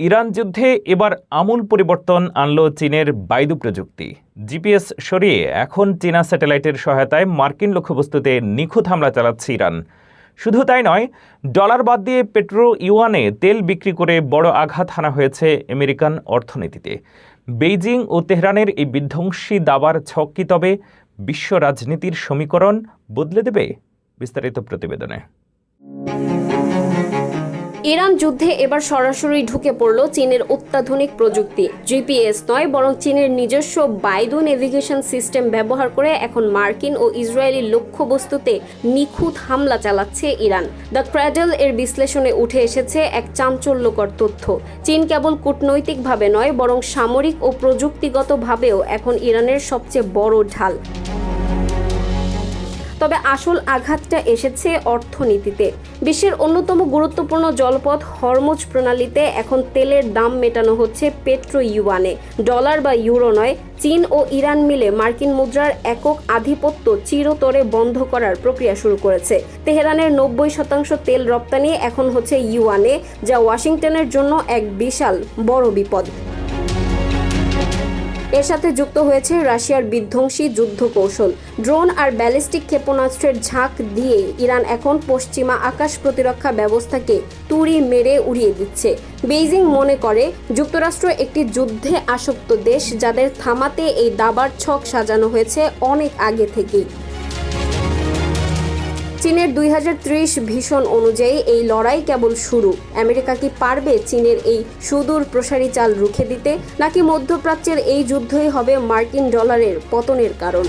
Iran যুদ্ধে এবার আমূল পরিবর্তন আনল চীনের বায়দু প্রযুক্তি। জিপিএস সরিয়ে এখন চীনা স্যাটেলাইটের সহায়তায় মার্কিন লক্ষ্যবস্তুতে নিখুঁত হামলা চালাচ্ছে ইরান। শুধু তাই নয়, ডলার বাদ দিয়ে পেট্রো ইউয়ানে তেল বিক্রি করে বড় আঘাত হানা হয়েছে আমেরিকান অর্থনীতিতে। বেইজিং ও তেহরানের এই বিধ্বংসী দাবার ছক কি তবে বিশ্ব রাজনীতির সমীকরণ বদলে দেবে? বিস্তারিত প্রতিবেদনে। ইরান যুদ্ধে এবার সরাসরি ঢুকে পড়ল চীনের অত্যাধুনিক প্রযুক্তি। জিপিএস নয়, বরং চীনের নিজস্ব বায়দু নেভিগেশন সিস্টেম ব্যবহার করে এখন মার্কিন ও ইসরায়েলি লক্ষ্যবস্তুতে নিখুঁত হামলা চালাচ্ছে ইরান। দ্য ক্র্যাডল এর বিশ্লেষণে উঠে এসেছে এক চাঞ্চল্যকর তথ্য। চীন কেবল কূটনৈতিকভাবে নয়, বরং সামরিক ও প্রযুক্তিগতভাবেও এখন ইরানের সবচেয়ে বড় ঢাল। তবে আসল আঘাতটা এসেছে অর্থনীতিতে। বিশ্বের অন্যতম গুরুত্বপূর্ণ জলপথ হরমুজ প্রণালীতে এখন তেলের দাম মেটানো হচ্ছে পেট্রো ইউয়ানে, ডলার বা ইউরো নয়। চীন ও ইরান মিলে মার্কিন মুদ্রার একক আধিপত্য চিরতরে বন্ধ করার প্রক্রিয়া শুরু করেছে। তেহরানের 90% তেল রপ্তানি এখন হচ্ছে ইউয়ানে, যা ওয়াশিংটনের জন্য এক বিশাল বড় বিপদ। এর সাথে যুক্ত হয়েছে রাশিয়ার বিধ্বংসী যুদ্ধ কৌশল। ড্রোন আর ব্যালিস্টিক ক্ষেপণাস্ত্রের ঝাঁক দিয়ে ইরান এখন পশ্চিমা আকাশ প্রতিরক্ষা ব্যবস্থাকে তুড়ি মেরে উড়িয়ে দিচ্ছে। বেইজিং মনে করে যুক্তরাষ্ট্র একটি যুদ্ধে আসক্ত দেশ, যাদের থামাতে এই দাবার ছক সাজানো হয়েছে অনেক আগে থেকেই। চীনের 2030 ভিশন অনুযায়ী এই লড়াই কেবল শুরু। আমেরিকা কি পারবে চীনের এই সুদূর প্রসারী চাল রুখে দিতে, নাকি মধ্যপ্রাচ্যের এই যুদ্ধই হবে মার্কিন ডলারের পতনের কারণ?